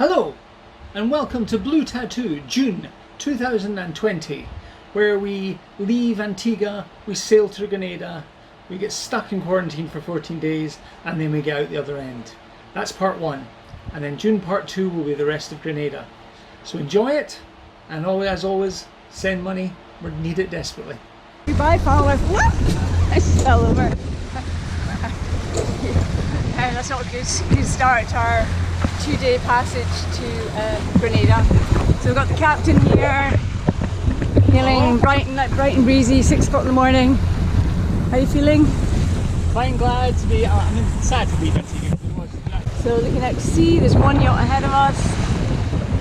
Hello and welcome to Blue Tattoo, June 2020, where we leave Antigua, we sail through Grenada, we get stuck in quarantine for 14 days and then we get out the other end. That's part one, and then June part two will be the rest of Grenada. So enjoy it, and as always, send money, we need it desperately. Goodbye, follower. Whoop! I just fell over. That's not a good start to our 2-day passage to Grenada. So we've got the captain here, feeling bright and breezy, 6 o'clock in the morning. How are you feeling? Fine, glad to be, sad to be here. So looking out to sea, there's one yacht ahead of us.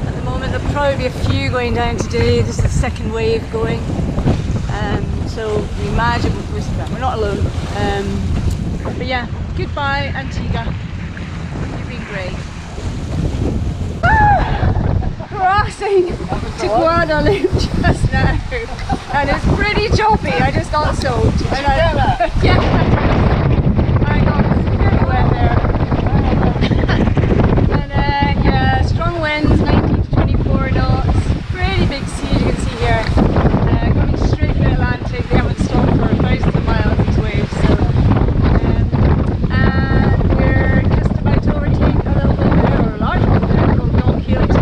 At the moment there'll probably be a few going down today. This is the second wave going. So we imagine we're not alone. But yeah, goodbye Antigua. You've been great. Crossing to Guadalupe just now, and it's pretty choppy. I just got soaked. Yeah, I got super wet there. And yeah, strong winds, 19 to 24 knots. Pretty big sea, you can see here. Coming straight from the Atlantic. They haven't stopped for thousands of miles, these waves. So, and we're just about to overtake a little boat there, or a large boat there, called Don Helix.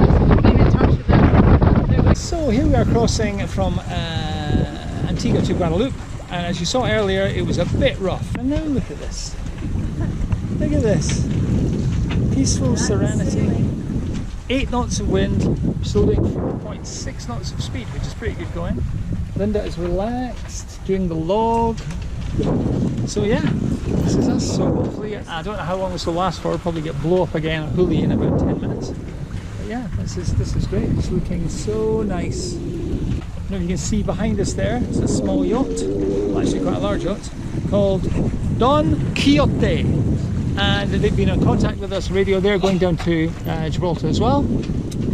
So here we are crossing from Antigua to Guadalupe, and as you saw earlier it was a bit rough, and now look at this. Look at this. Peaceful serenity. 8 knots of wind, still doing 4.6 knots of speed, which is pretty good going. Linda is relaxed, doing the log. So yeah, this is us. So hopefully, I don't know how long this will last for, we'll probably get blow up again at Huli in about 10 minutes. Yeah, this is great. It's looking so nice. I don't know if you can see behind us there, it's a small yacht, well, actually quite a large yacht, called Don Quixote. And they've been in contact with us radio. They're going down to Gibraltar as well.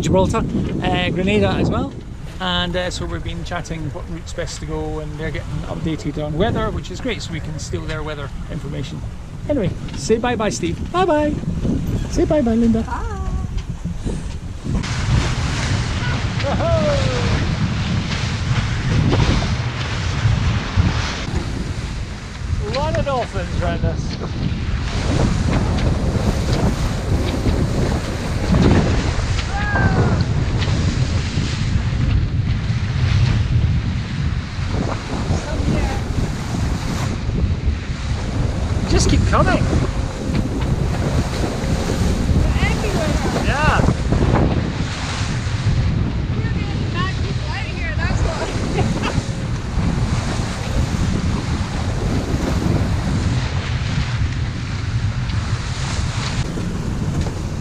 Grenada as well. And so we've been chatting what route's best to go, and they're getting updated on weather, which is great, so we can steal their weather information. Anyway, say bye-bye, Steve. Bye-bye. Say bye-bye, Linda. Bye. A lot of dolphins around us. Just keep coming. They're everywhere. Yeah.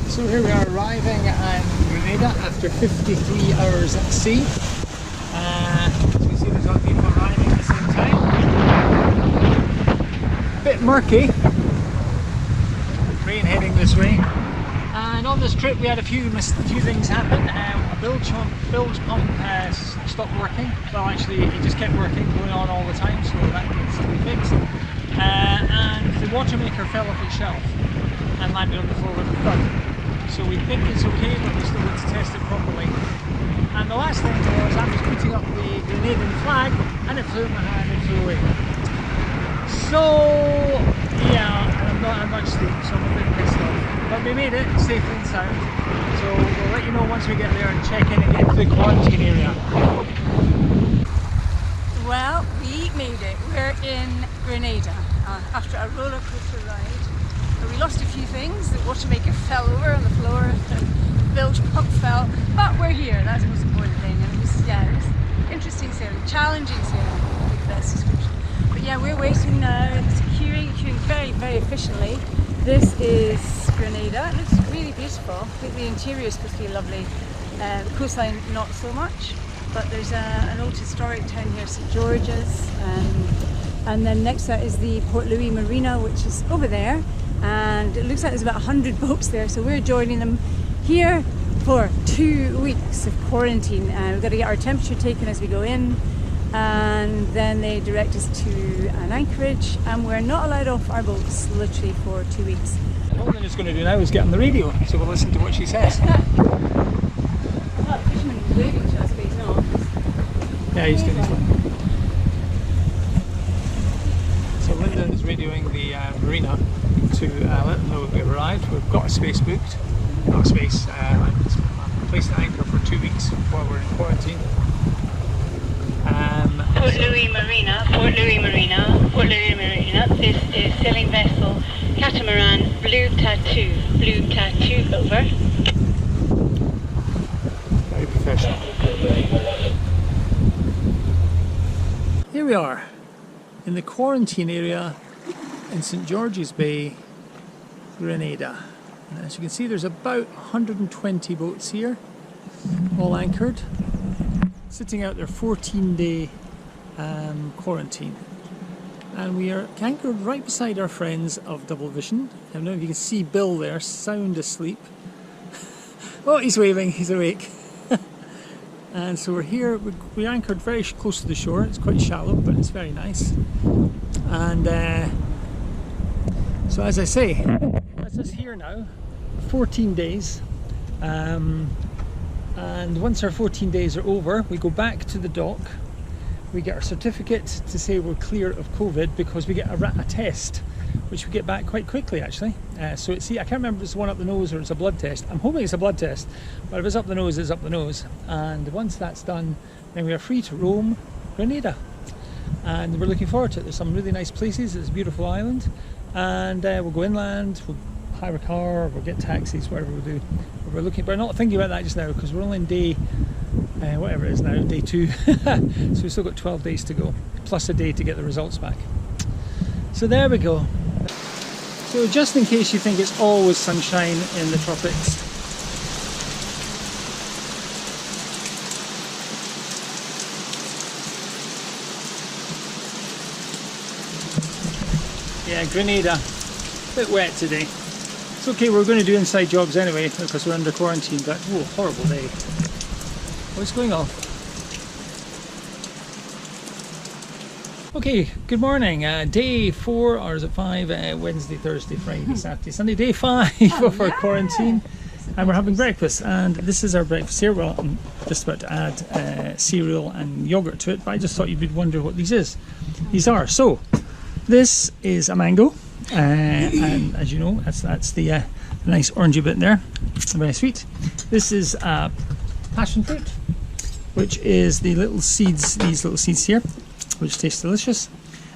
So here we are arriving in Grenada after 53 hours at sea. As you see, there's a lot of people arriving at the same time. Bit murky. Rain heading this way. And on this trip we had a few things happen. A bilge pump stopped working. Well, actually it just kept working, going on all the time, so that needs to be fixed. And the water maker fell off its shelf and landed on the floor with a thud. So we think it's okay, but we still need to test it properly. And the last thing was I was putting up the Grenadian flag and it flew in my hand and flew away. So yeah, and I'm not asleep, so I'm a bit pissed off. But we made it safely and sound. So we'll let you know once we get there and check in and get to the quarantine area. Well, we made it. We're in Grenada after a roller coaster ride. We lost a few things. The water maker fell over on the floor, the bilge pump fell, but we're here. That's the most important thing. And it was interesting sailing, challenging sailing, would be the best description. But yeah, we're waiting now, queuing very, very efficiently. This is Grenada. It looks really beautiful. I think the interior is supposed to be lovely. The coastline not so much, but there's an old historic town here, St. George's, and then next to that is the Port Louis Marina, which is over there. And it looks like there's about 100 boats there, so we're joining them here for 2 weeks of quarantine. We've got to get our temperature taken as we go in, and then they direct us to an anchorage, and we're not allowed off our boats literally for 2 weeks. All Linda's going to do now is get on the radio, so we'll listen to what she says. Yeah, he's doing his one. So Lynda is radioing the marina to let them know we've arrived. We've got a space booked. Not a space, placed an anchor for 2 weeks while we're in quarantine. Port Louis Marina. This is sailing vessel Catamaran Blue Tattoo, over. Very professional. Here we are in the quarantine area in St George's Bay, Grenada. And as you can see, there's about 120 boats here, all anchored, sitting out their 14-day quarantine. And we are anchored right beside our friends of Double Vision. I don't know if you can see Bill there, sound asleep. Oh, he's waving, he's awake. And so we're here, we're anchored very close to the shore. It's quite shallow, but it's very nice. And so as I say, that's us here now, 14 days. And once our 14 days are over, we go back to the dock. We get our certificate to say we're clear of COVID, because we get a test, which we get back quite quickly actually. So see, I can't remember if it's one up the nose or it's a blood test. I'm hoping it's a blood test, but if it's up the nose, it's up the nose. And once that's done, then we are free to roam Grenada. And we're looking forward to it. There's some really nice places, it's a beautiful island. And we'll go inland, we'll hire a car, we'll get taxis, whatever we'll do. But we're not thinking about that just now, because we're only in day, whatever it is now, day 2. So we've still got 12 days to go, plus a day to get the results back. So there we go. So just in case you think it's always sunshine in the tropics, yeah, Grenada, a bit wet today. It's okay, we're going to do inside jobs anyway because we're under quarantine, but oh, horrible day. What's going on? Okay, good morning. Day 4, or is it 5? Wednesday, Thursday, Friday, Saturday, Sunday. Day 5 of our quarantine. And we're having breakfast. And this is our breakfast here. Well, I'm just about to add cereal and yogurt to it, but I just thought you'd wonder what these are. So, this is a mango. And as you know, that's the nice orangey bit there. Very sweet. This is passion fruit, which is the little seeds, these little seeds here, which taste delicious.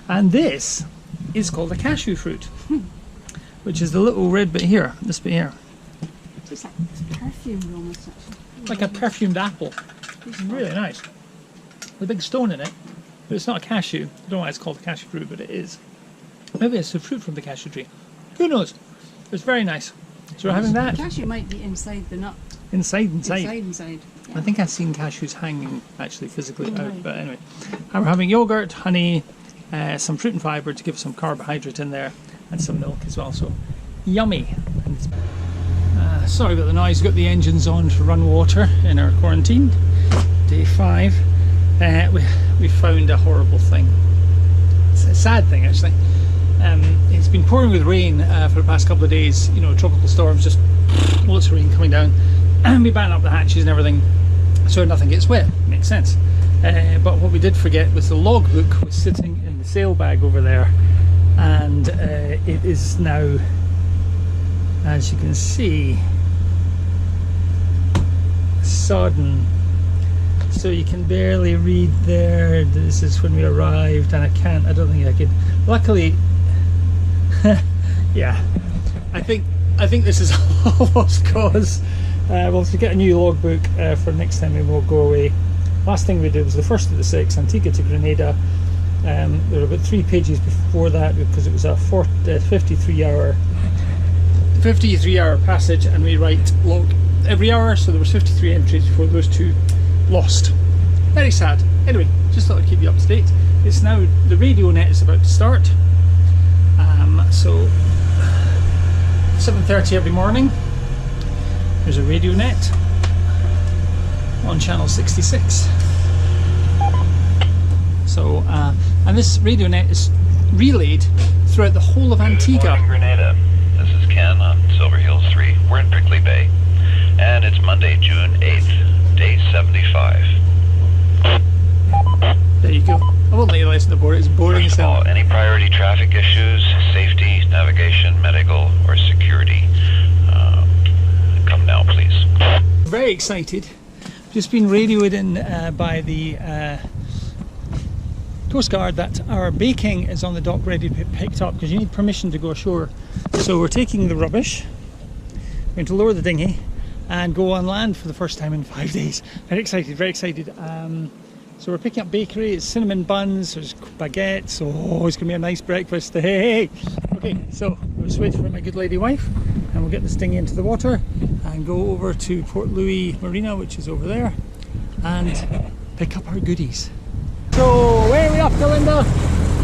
And this is called a cashew fruit, which is the little red bit here, this bit here. It's like perfumed almost, actually. Like a perfumed apple. It's really nice. With a big stone in it, but it's not a cashew. I don't know why it's called a cashew fruit, but it is. Maybe it's the fruit from the cashew tree. Who knows? It's very nice. So we're having that. Cashew might be inside the nut. Inside. Inside. Yeah. I think I've seen cashews hanging actually physically out, but anyway. And we're having yogurt, honey, some fruit and fibre to give some carbohydrate in there, and some milk as well, so yummy. Sorry about the noise, we've got the engines on to run water in our quarantine. Day 5. We found a horrible thing. It's a sad thing actually. It's been pouring with rain for the past couple of days, you know, tropical storms, just lots of rain coming down. And we batten up the hatches and everything so nothing gets wet. Makes sense. But what we did forget was the logbook was sitting in the sail bag over there, and it is now, as you can see, sodden. So you can barely read there. This is when we arrived, and I don't think I could. Luckily, yeah, I think this is all lost cause. We'll have to get a new logbook for next time we will go away. Last thing we did was the first of the 6, Antigua to Grenada. There were about 3 pages before that because it was a 53-hour passage, and we write log every hour, so there was 53 entries before those 2 lost. Very sad. Anyway, just thought I'd keep you up to date. It's now, the radio net is about to start. So 7:30 every morning. There's a radio net on channel 66. So, and this radio net is relayed throughout the whole of Antigua. Good morning, Grenada. This is Ken on Silver Hills 3. We're in Brickley Bay, and it's Monday, June 8th, day 75. There you go. I won't let you listen to board. It's boring as First of hell. all, any priority traffic issues, safety, navigation, medical, or security, come now, please. Very excited. Just been radioed in by the Coast Guard that our baking is on the dock ready to be picked up, because you need permission to go ashore. So we're taking the rubbish, we're going to lower the dinghy and go on land for the first time in 5 days. Very excited, very excited. So we're picking up bakery, it's cinnamon buns, there's baguettes, oh, it's going to be a nice breakfast. Hey! Okay, so we'll just wait for my good lady wife and we'll get this dinghy into the water and go over to Port Louis Marina, which is over there, and pick up our goodies. So where are we off to, Linda?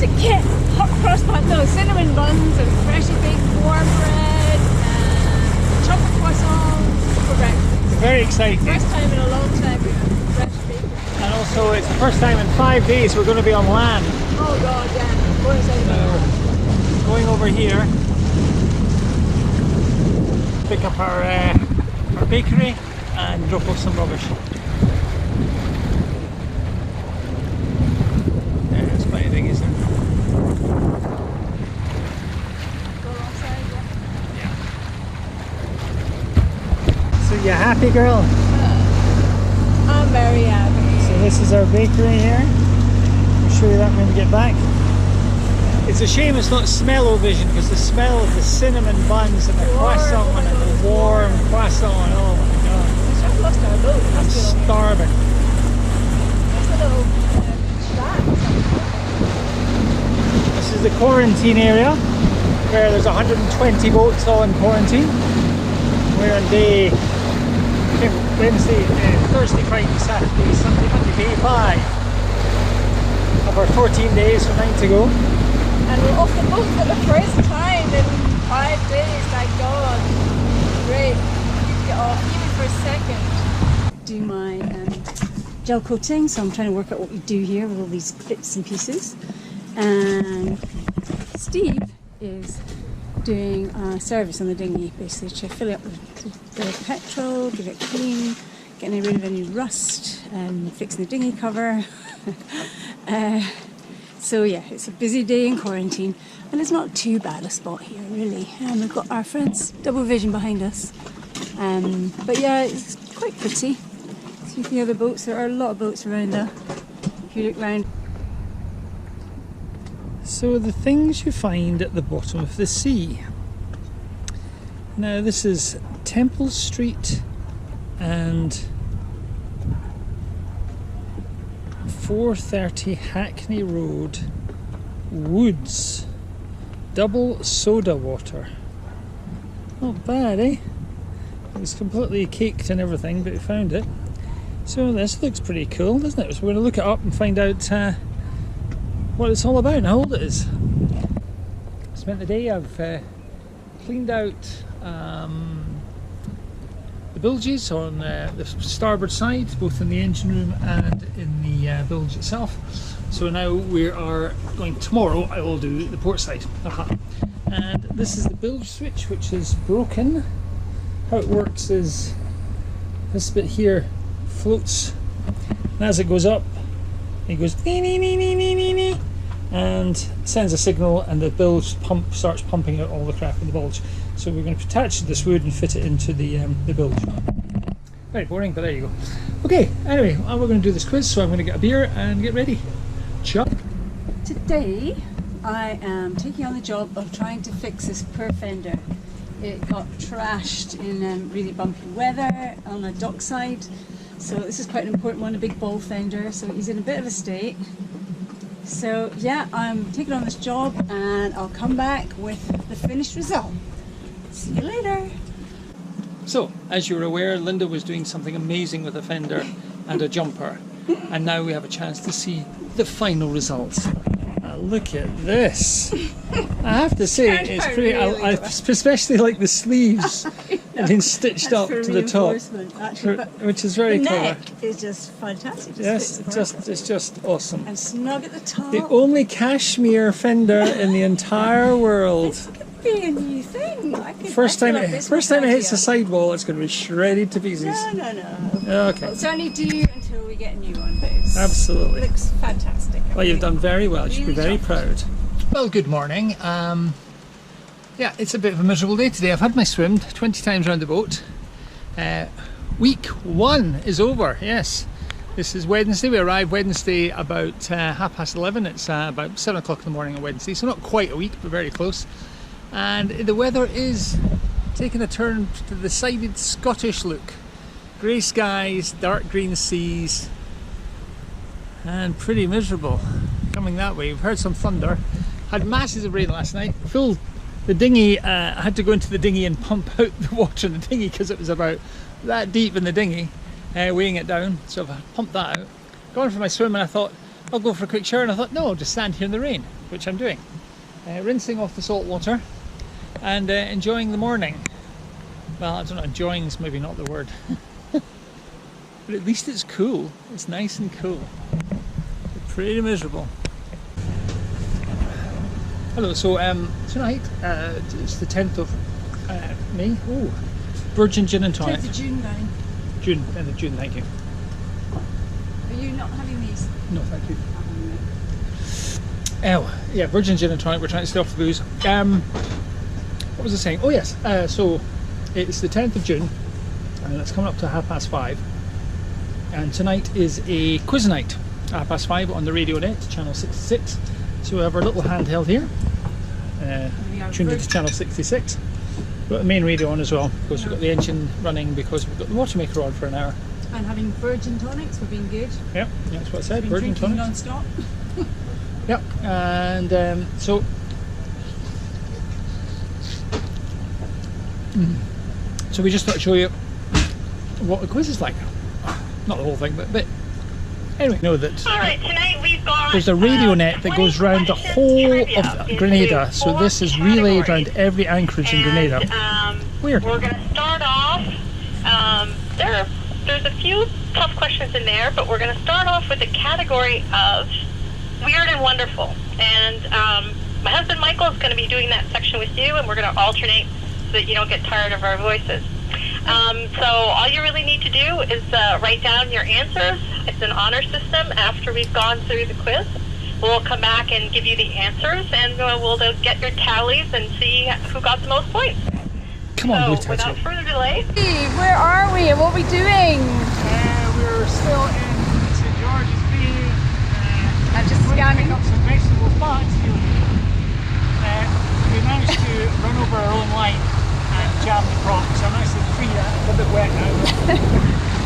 To get hot cross buns, no, cinnamon buns and freshly baked warm bread and chocolate croissants for breakfast. Very exciting. First time in a long time we've had fresh bacon. And also it's the first time in 5 days we're going to be on land. Oh god, yeah. More excited about that. Going over here, pick up our bakery and drop off some rubbish. There's plenty of dinghies there. Go alongside, yeah. So you happy, girl? I'm very happy. So this is our bakery here. I'll show you that when we get back. It's a shame it's not smell-o-vision, because the smell of the cinnamon buns and the croissant and the warm croissant, oh my god. We just lost our boat. I'm starving. That's a little shack. This is the quarantine area, where there's 120 boats all in quarantine. We're on day Wednesday, Thursday, Friday, Saturday, Sunday, Monday, day 5 of our 14 days from 9 to go. And we're off the boat for the first time in 5 days, thank God. Great. You get off even for a second. Do my gel coating, so I'm trying to work out what we do here with all these bits and pieces. And Steve is doing a service on the dinghy, basically to fill it up with the petrol, give it clean, getting rid of any rust, and fixing the dinghy cover. So yeah, it's a busy day in quarantine, and it's not too bad a spot here, really. We've got our friends Double Vision behind us, but yeah, it's quite pretty. So you see other boats. There are a lot of boats around there. If you look round. So the things you find at the bottom of the sea. Now this is Temple Street and 430 Hackney Road, Woods, double soda water. Not bad, eh? It was completely caked and everything, but we found it. So this looks pretty cool, doesn't it? So we're going to look it up and find out what it's all about and how old it is. Spent the day, I've cleaned out the bilges on the starboard side, both in the engine room and in the bilge itself. So now we are going, tomorrow I will do the port side. And this is the bilge switch, which is broken. How it works is this bit here floats, and as it goes up it goes and sends a signal, and the bilge pump starts pumping out all the crap in the bilge. So we're going to attach this wood and fit it into the bilge. Very boring, but there you go. Okay, anyway, we're going to do this quiz, so I'm going to get a beer and get ready. Ciao. Today I am taking on the job of trying to fix this poor fender. It got trashed in really bumpy weather on the dockside, so this is quite an important one, a big ball fender, so he's in a bit of a state. So yeah, I'm taking on this job and I'll come back with the finished result. See you later. So, as you're aware, Linda was doing something amazing with a fender and a jumper, and now we have a chance to see the final results. Look at this. I have to say, it's pretty. I especially like the sleeves have been stitched up to the top, actually, which is very the clever. neck is just fantastic. Yes, it's just awesome. And snug at the top. The only cashmere fender in the entire world. be a new thing. First time it hits the sidewall, it's going to be shredded to pieces. No. Okay. It's only due until we get a new one, but it Absolutely. looks fantastic. Well, you've done very well. You should be very Really proud. Well, good morning. Yeah, it's a bit of a miserable day today. I've had my swim 20 times around the boat. Week 1 is over, yes. This is Wednesday. We arrived Wednesday about 11:30. It's about 7 o'clock in the morning on Wednesday, so not quite a week, but very close. And the weather is taking a turn to the decided Scottish look. Grey skies, dark green seas, and pretty miserable coming that way. We've heard some thunder. Had masses of rain last night. Filled the dinghy. I had to go into the dinghy and pump out the water in the dinghy because it was about that deep in the dinghy, weighing it down. So I pumped that out. Gone for my swim, and I thought I'll go for a quick shower. And I thought, no, I'll just stand here in the rain, which I'm doing. Rinsing off the salt water and enjoying the morning. Well, I don't know, enjoying is maybe not the word. But at least it's cool. It's nice and cool. Pretty miserable. Hello, so tonight, it's the 10th of May. Oh, Virgin Gin and Tonic. 10th of June, darling. June, 10th of June, thank you. Are you not having these? No, thank you. Oh, yeah, Virgin Gin and Tonic. We're trying to stay off the booze. What was I saying? Oh yes, so it's the 10th of June and it's coming up to 5:30, and tonight is a quiz night at 5:30 on the radio net, channel 66. So we have our little handheld here, tuned into channel 66. We've got the main radio on as well, because we've got the engine running, because we've got the water maker on for an hour. And having virgin tonics for being good. Yep, that's what I said, Been Virgin drinking Tonics. non-stop. Yep, and so we just thought to show you what the quiz is like. Not the whole thing, but anyway, know that Alright, tonight we've got there's a radio net that goes around the whole of Grenada, so this is relayed around every anchorage in Grenada. Weird. We're going to start off, there's a few tough questions in there, but we're going to start off with the category of weird and wonderful. And my husband Michael is going to be doing that section with you, and we're going to alternate so that you don't get tired of our voices. So all you really need to do is write down your answers. It's an honor system. After we've gone through the quiz, we'll come back and give you the answers, and we'll get your tallies and see who got the most points. Come on, So without further delay, Hey, where are we and what are we doing? We're still in St. George's Bay. I'm just scanning. Pick up some vegetables, but we managed to run over our own line and jam the prop, so I'm actually free that. It's a bit wet now.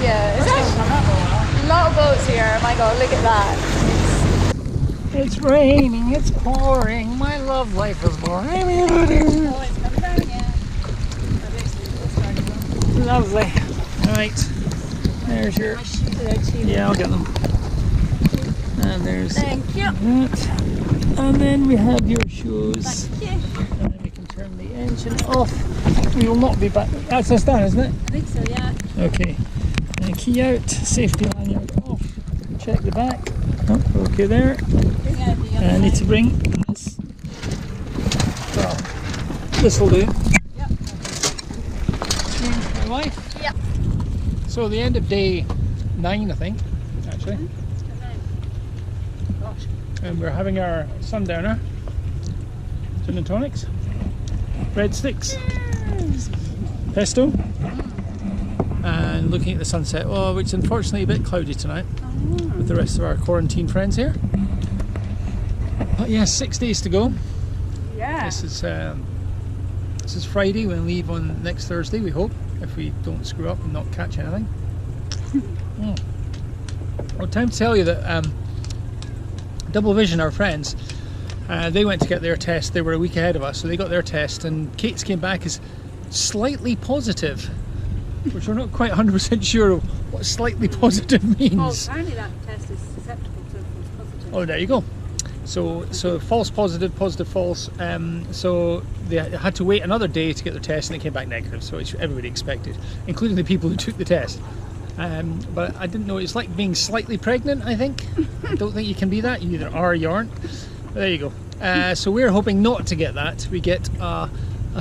Yeah, First time I've done that for a while. a lot of boats here. Oh my god, look at that. It's raining, it's pouring, my love life is boring. Oh, it's coming down, yeah. Lovely. Alright, there's your. Yeah, I'll get them. And there's Thank you. that. And then we have your shoes. Thank you. And then we can turn the engine off. We will not be back. That's us down, isn't it? I think so, yeah. Okay. And key out, safety lanyard off. Check the back. Oh, okay there. Bring out the other I need to side. bring this. Well, this will do. Yep. My wife. Yep. So the end of day 9, I think, actually. Gosh. And we're having our sundowner, gin and tonics, red sticks, pesto, and looking at the sunset, which is unfortunately a bit cloudy tonight with the rest of our quarantine friends here. But yeah, 6 days to go. Yeah. This is Friday. We'll leave on next Thursday, we hope, if we don't screw up and not catch anything. Well, time to tell you that Double Vision, our friends, they went to get their test. They were a week ahead of us, so they got their test, and Kate's came back as slightly positive, which we're not quite 100% sure of what slightly positive Oh, means. apparently that test is susceptible to false positive. Oh, there you go. So false positive, positive false. So they had to wait another day to get their test, and it came back negative. So it's everybody expected, including the people who took the test. But I didn't know. It's like being slightly pregnant, I think. I don't think you can be that. You either are or you aren't. But there you go. So we're hoping not to get that. We get a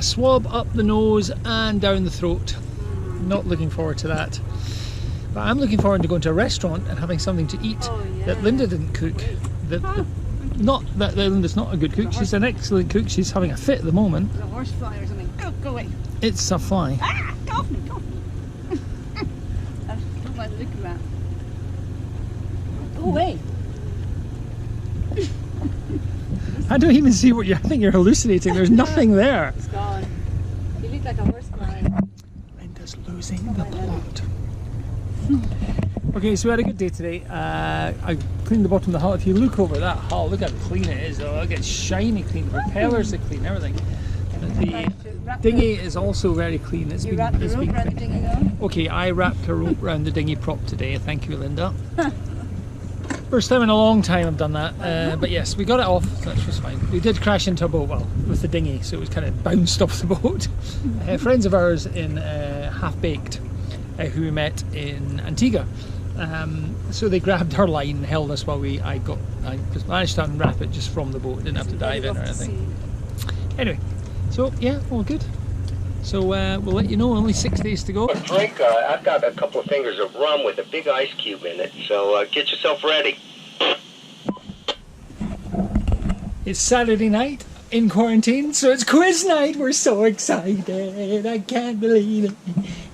swab up the nose and down the throat. Not looking forward to that. But I'm looking forward to going to a restaurant and having something to eat that Lynda didn't cook. Not that Linda's not a good cook, she's an excellent cook. She's having a fit at the moment. A horse fly or something. Go away. It's a fly. Ah, go off me, go off me. I don't like the look of that. Go away. I don't even see what I think you're hallucinating. There's nothing there. It's gone. You look like a horse fly. Linda's losing the plot. Okay, so we had a good day today. I cleaned the bottom of the hull. If you look over that hull, look how clean it is. Look, it's shiny clean. The propellers are clean, everything. The dinghy is also very clean. It's been wrapped the rope around the dinghy though? Okay, I wrapped a rope around the dinghy prop today. Thank you, Lynda. First time in a long time I've done that. But yes, we got it off, so that was fine. We did crash into a boat, well, with the dinghy, so it was kind of bounced off the boat. Friends of ours in Half Baked, who we met in Antigua. So they grabbed her line and held us while I just managed to unwrap it just from the boat. Didn't have to dive in or anything. Anyway, so yeah, all good. So we'll let you know, only 6 days to go. A drink, I've got a couple of fingers of rum with a big ice cube in it, so get yourself ready. It's Saturday night in quarantine, so it's quiz night. We're so excited, I can't believe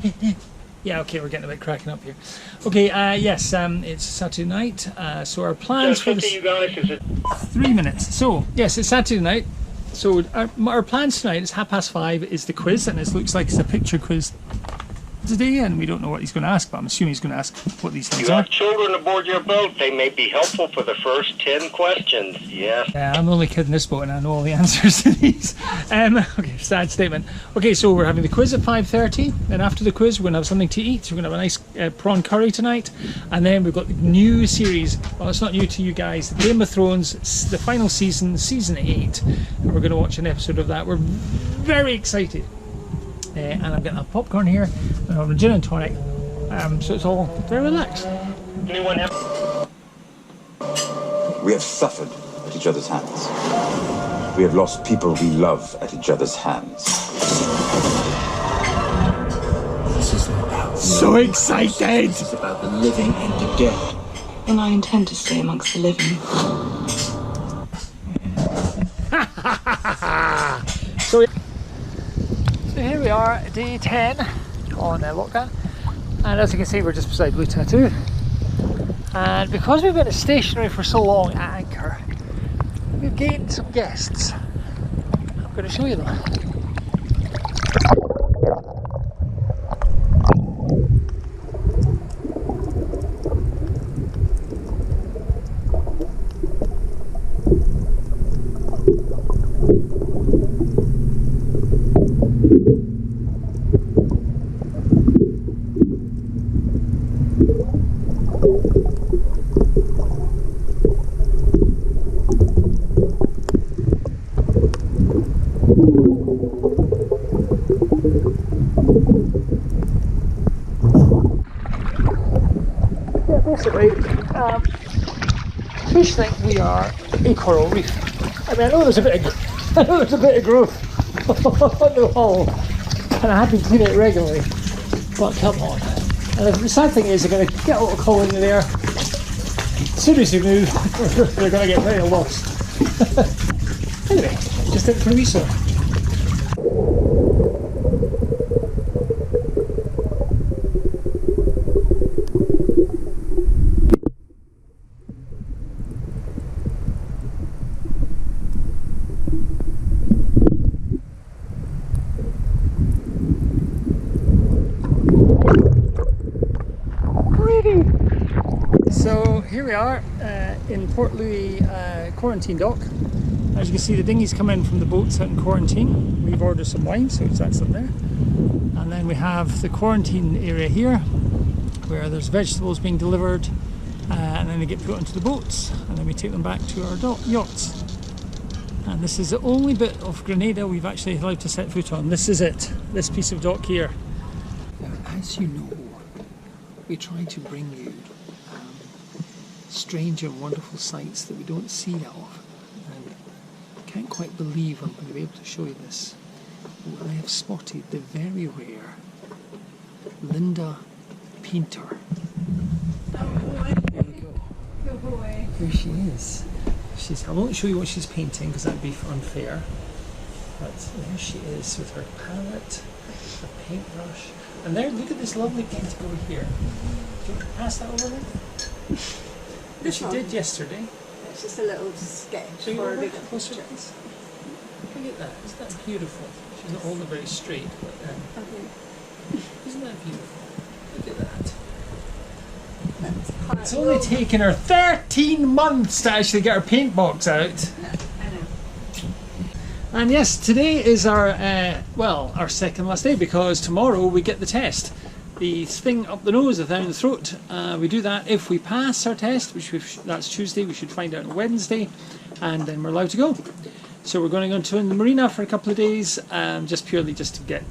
it. Yeah, okay, we're getting a bit cracking up here. Okay, yes, it's Saturday night, so our plans for this... you guys, is it 3 minutes. So, yes, it's Saturday night. So our plans tonight is 5:30 is the quiz, and it looks like it's a picture quiz today, and we don't know what he's going to ask, but I'm assuming he's going to ask what these things You are. have children aboard your boat. They may be helpful for the first 10 questions. Yes. Yeah, I'm only kidding this boat and I know all the answers to these. Okay, sad statement. Okay, so we're having the quiz at 5:30, and after the quiz we're going to have something to eat. We're going to have a nice prawn curry tonight, and then we've got the new series, well, it's not new to you guys, Game of Thrones, the final season, season 8, and we're going to watch an episode of that. We're very excited. And I'm getting a popcorn here, and I'm a gin and tonic, so it's all very relaxed. Anyone have... We have suffered at each other's hands. We have lost people we love at each other's hands. This is about So excited! This is about the living and the dead. And I intend to stay amongst the living. So here we are, day 10 on lockdown, and as you can see we're just beside Blue Tattoo, and because we've been stationary for so long at anchor, we've gained some guests. I'm going to show you them. Basically, fish think we are a coral reef. I mean, I know there's a bit of growth on the hull, and I have been cleaning it regularly, but come on. And the sad thing is, they're going to get a little colony there. As soon as you move, they're going to get very lost. Anyway, just in for me, sir. So here we are in Port Louis quarantine dock. As you can see, the dinghies come in from the boats out in quarantine. We've ordered some wine, so that's up there. And then we have the quarantine area here, where there's vegetables being delivered, and then they get put onto the boats, and then we take them back to our yachts. And this is the only bit of Grenada we've actually allowed to set foot on. This is it, this piece of dock here. Now, as you know, we try to bring you strange and wonderful sights that we don't see that often. And can't quite believe I'm going to be able to show you this. I have spotted the very rare Lynda painter. Oh boy. There you go. Go away. Here she is. I won't show you what she's painting because that'd be unfair. But there she is with her palette, her paintbrush. And there, look at this lovely painting over here. Do you want to pass that over there? This She one? did yesterday. It's just a little sketch So for a over bigger closer, picture. please. Look at that. Isn't that beautiful? She's not holding it very straight, but Okay. isn't that beautiful? Look at that. That's quite It's only low. taken her 13 months to actually get her paint box out. I know. And yes, today is our our second last day because tomorrow we get the test. The thing up the nose, the down the throat. We do that if we pass our test, which that's Tuesday. We should find out on Wednesday, and then we're allowed to go. So we're going to go to the marina for a couple of days, just purely just to get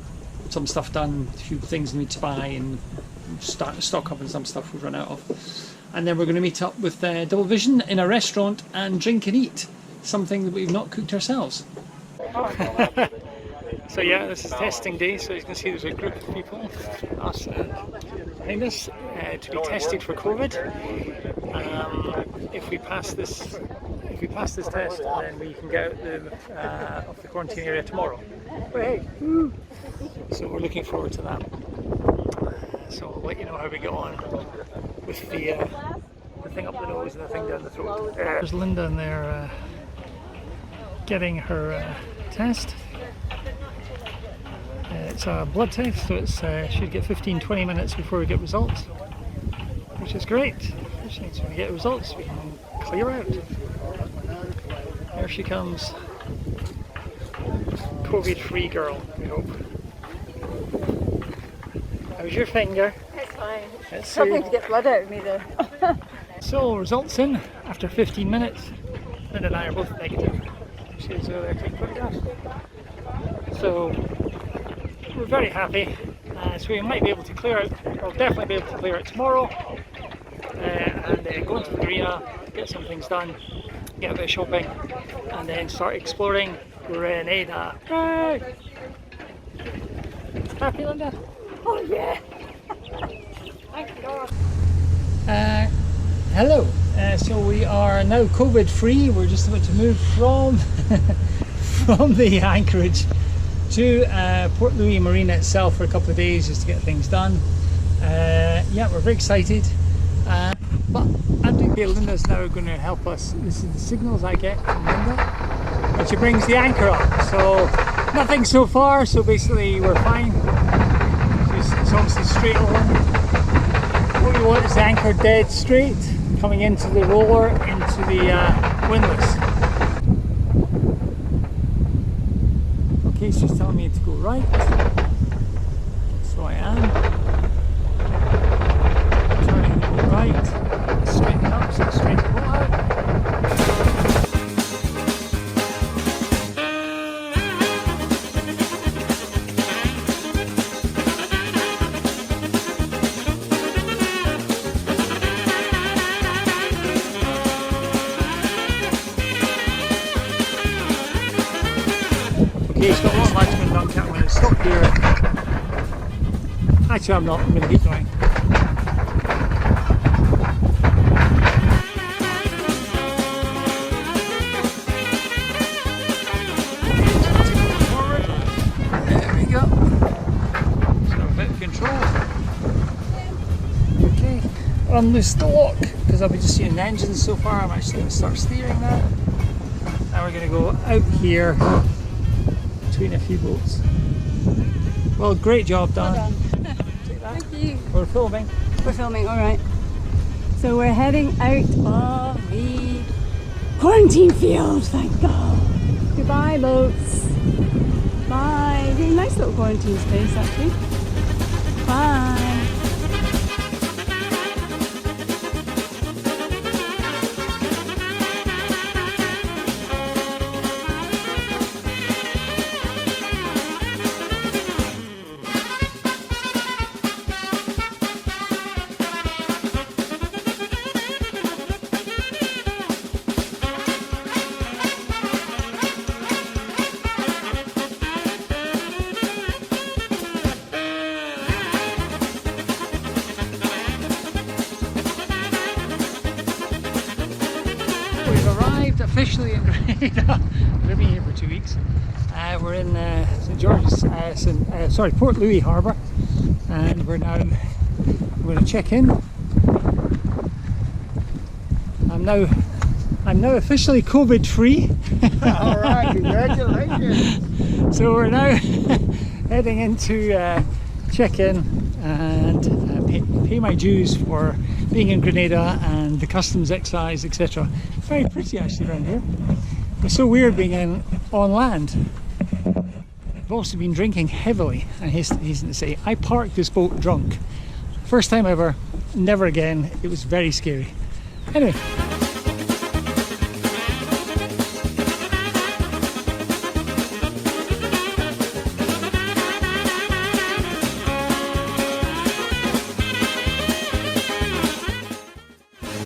some stuff done, a few things we need to buy and stock up on some stuff we've run out of. And then we're going to meet up with Double Vision in a restaurant and drink and eat something that we've not cooked ourselves. So yeah, this is testing day, so you can see there's a group of people us behind us to be tested for COVID. If we pass this test, then we can get out of the quarantine area tomorrow. Hey. So we're looking forward to that. So I'll let you know how we get on with the thing up the nose and the thing down the throat. There's Lynda in there getting her test. It's a blood test, so it's should get 15-20 minutes before we get results, which is great. Which means when we get results, we can clear out. Here she comes, COVID-free girl. We hope. How's your finger? It's fine. Let's Something see. to get blood out of me though. So results in after 15 minutes. Lynda and I are both negative. She's there taking photographs. So we're very happy. So we might be able to clear out, or definitely be able to clear out tomorrow, and go into the marina, get some things done, get a bit of shopping, and then start exploring Grenada. Right. Happy, Lynda? Oh yeah. Thank God. Hello. So we are now COVID free. We're just about to move from from the anchorage to Port Louis Marina itself for a couple of days just to get things done. Yeah, we're very excited. But I think Lynda's now going to help us. This is the signals I get from Lynda, and she brings the anchor up. So nothing so far. So basically we're fine. It's obviously straight on. What we want is the anchor dead straight, coming into the roller, into the windlass. Okay, she's telling me to go right, so I am. Turning to go right, straighten up, so straight to go out. Okay, it's got a lot of lights going down, can't I'm going to stop here. Actually, I'm not, I'm going to keep going. Forward. There we go. So a bit of control. Okay, unloose the lock because I've been just seeing the engines so far. I'm actually going to start steering that. Now we're going to go out here between a few boats. Well, great job, Dan. Well done. Thank you. We're filming. We're filming, alright. So we're heading out of the quarantine field, thank God. Goodbye, boats. Bye. Really nice little quarantine space, actually. Bye. officially in Grenada. We've been here for 2 weeks. We're in St George's, Port Louis Harbour, and we're going to check in. I'm now officially COVID free. All right, congratulations. So we're now heading into check in and pay my dues for being in Grenada and the customs, excise, etc. Very pretty actually around here. It's so weird being on land. I've also been drinking heavily. I hasten to say, I parked this boat drunk. First time ever, never again. It was very scary. Anyway.